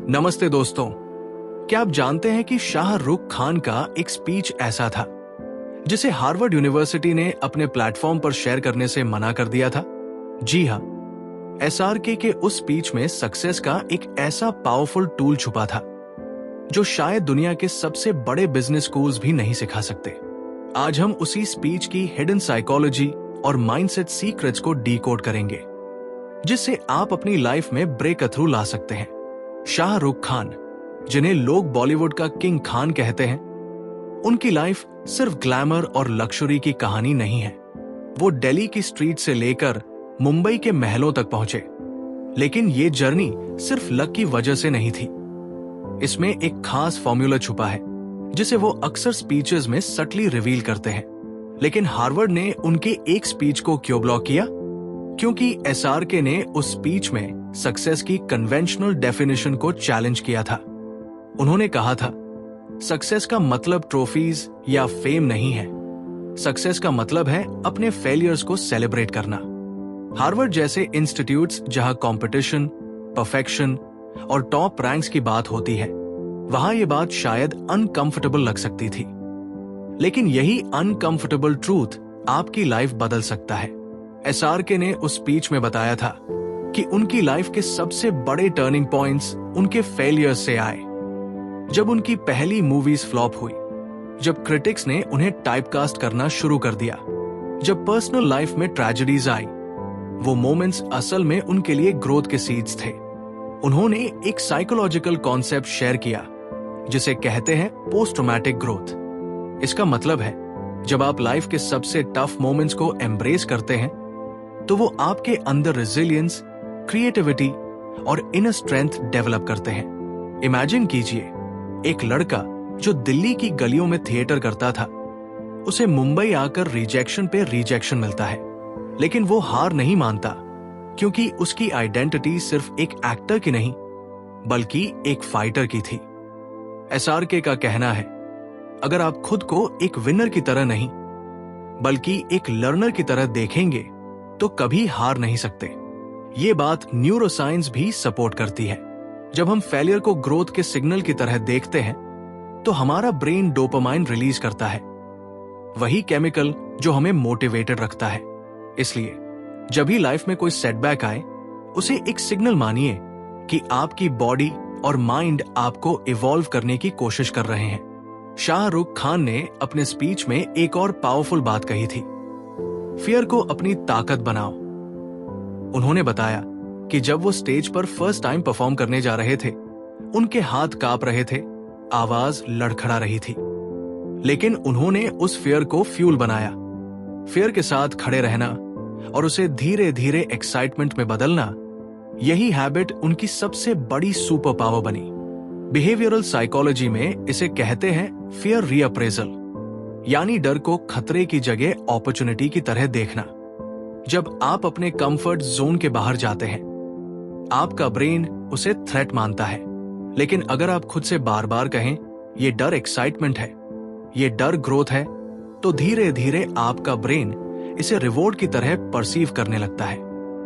नमस्ते दोस्तों, क्या आप जानते हैं कि शाहरुख खान का एक स्पीच ऐसा था जिसे हार्वर्ड यूनिवर्सिटी ने अपने प्लेटफॉर्म पर शेयर करने से मना कर दिया था? जी हाँ, एसआरके के उस स्पीच में सक्सेस का एक ऐसा पावरफुल टूल छुपा था जो शायद दुनिया के सबसे बड़े बिजनेस स्कूल्स भी नहीं सिखा सकते। आज हम उसी स्पीच की हिडन साइकोलॉजी और माइंडसेट सीक्रेट्स को डीकोड करेंगे, जिससे आप अपनी लाइफ में ब्रेक थ्रू ला सकते हैं। शाहरुख खान, जिन्हें लोग बॉलीवुड का किंग खान कहते हैं, उनकी लाइफ सिर्फ ग्लैमर और लक्जरी की कहानी नहीं है। वो दिल्ली की स्ट्रीट से लेकर मुंबई के महलों तक पहुंचे, लेकिन ये जर्नी सिर्फ लक की वजह से नहीं थी। इसमें एक खास फॉर्मूला छुपा है जिसे वो अक्सर स्पीचेस में सटली रिवील करते हैं। लेकिन हार्वर्ड ने उनके एक स्पीच को क्यों ब्लॉक किया? क्योंकि एसआरके ने उस स्पीच में सक्सेस की कन्वेंशनल डेफिनेशन को चैलेंज किया था। उन्होंने कहा था, सक्सेस का मतलब ट्रॉफीज या फेम नहीं है। सक्सेस का मतलब है अपने फेलियर्स को सेलिब्रेट करना। हार्वर्ड जैसे इंस्टीट्यूट्स जहां कंपटीशन, परफेक्शन और टॉप रैंक्स की बात होती है, वहां यह बात शायद अनकंफर्टेबल लग सकती थी, लेकिन यही अनकंफर्टेबल ट्रूथ आपकी लाइफ बदल सकता है। एसआरके ने उस स्पीच में बताया था कि उनकी लाइफ के सबसे बड़े टर्निंग पॉइंट्स उनके फेलियर्स से आए। जब उनकी पहली मूवीज फ्लॉप हुई, जब क्रिटिक्स ने उन्हें टाइपकास्ट करना शुरू कर दिया, जब पर्सनल लाइफ में ट्रेजेडीज आई, वो मोमेंट्स असल में उनके लिए ग्रोथ के सीड्स थे। उन्होंने एक साइकोलॉजिकल कॉन्सेप्ट शेयर किया जिसे कहते हैं पोस्ट ट्रॉमेटिक ग्रोथ। इसका मतलब है, जब आप लाइफ के सबसे टफ मोमेंट्स को एम्ब्रेस करते हैं तो वो आपके अंदर रेजिलियंस, क्रिएटिविटी और इनर स्ट्रेंथ डेवलप करते हैं। इमेजिन कीजिए, एक लड़का जो दिल्ली की गलियों में थिएटर करता था, उसे मुंबई आकर रिजेक्शन पे रिजेक्शन मिलता है, लेकिन वो हार नहीं मानता, क्योंकि उसकी आइडेंटिटी सिर्फ एक एक्टर की नहीं बल्कि एक फाइटर की थी। एसआरके का कहना है, अगर आप खुद को एक विनर की तरह नहीं बल्कि एक लर्नर की तरह देखेंगे तो कभी हार नहीं सकते। ये बात न्यूरोसाइंस भी सपोर्ट करती है। जब हम फेलियर को ग्रोथ के सिग्नल की तरह देखते हैं तो हमारा ब्रेन डोपामाइन रिलीज करता है, वही केमिकल जो हमें मोटिवेटेड रखता है। इसलिए जब भी लाइफ में कोई सेटबैक आए, उसे एक सिग्नल मानिए कि आपकी बॉडी और माइंड आपको इवॉल्व करने की कोशिश कर रहे हैं। शाहरुख खान ने अपने स्पीच में एक और पावरफुल बात कही थी, फियर को अपनी ताकत बनाओ। उन्होंने बताया कि जब वो स्टेज पर फर्स्ट टाइम परफॉर्म करने जा रहे थे, उनके हाथ कांप रहे थे, आवाज लड़खड़ा रही थी, लेकिन उन्होंने उस फियर को फ्यूल बनाया। फियर के साथ खड़े रहना और उसे धीरे धीरे एक्साइटमेंट में बदलना, यही हैबिट उनकी सबसे बड़ी सुपर पावर बनी। बिहेवियरल साइकोलॉजी में इसे कहते हैं फियर रीअप्रेजल, यानी डर को खतरे की जगह अपॉर्चुनिटी की तरह देखना। जब आप अपने कंफर्ट जोन के बाहर जाते हैं, आपका ब्रेन उसे थ्रेट मानता है, लेकिन अगर आप खुद से बार बार कहें, ये डर एक्साइटमेंट है, ये डर ग्रोथ है, तो धीरे धीरे आपका ब्रेन इसे रिवॉर्ड की तरह परसीव करने लगता है।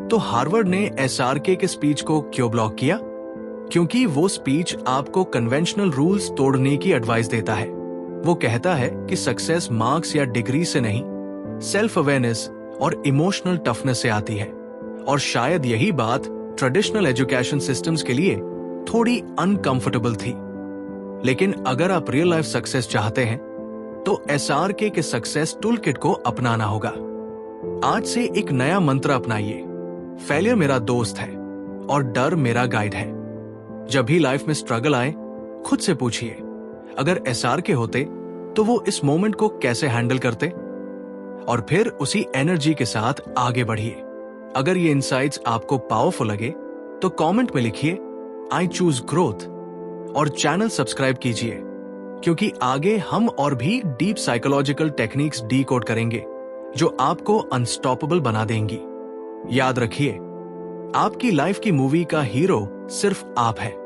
तो हार्वर्ड ने एसआरके के स्पीच को क्यों ब्लॉक किया? क्योंकि वो स्पीच आपको कन्वेंशनल रूल्स तोड़ने की एडवाइस देता है। वो कहता है कि सक्सेस मार्क्स या डिग्री से नहीं, सेल्फ अवेयरनेस और इमोशनल टफनेस से आती है। और शायद यही बात ट्रेडिशनल एजुकेशन सिस्टम्स के लिए थोड़ी अनकंफर्टेबल थी। लेकिन अगर आप रियल लाइफ सक्सेस चाहते हैं तो एसआरके के सक्सेस टूलकिट को अपनाना होगा। आज से एक नया मंत्र अपनाइए, फेलियर मेरा दोस्त है और डर मेरा गाइड है। जब भी लाइफ में स्ट्रगल आए, खुद से पूछिए, अगर एसआरके होते तो वो इस मोमेंट को कैसे हैंडल करते, और फिर उसी एनर्जी के साथ आगे बढ़िए। अगर ये इनसाइट्स आपको पावरफुल लगे तो कमेंट में लिखिए, आई चूज ग्रोथ, और चैनल सब्सक्राइब कीजिए, क्योंकि आगे हम और भी डीप साइकोलॉजिकल टेक्निक्स डीकोड करेंगे जो आपको अनस्टॉपेबल बना देंगी। याद रखिए, आपकी लाइफ की मूवी का हीरो सिर्फ आप है।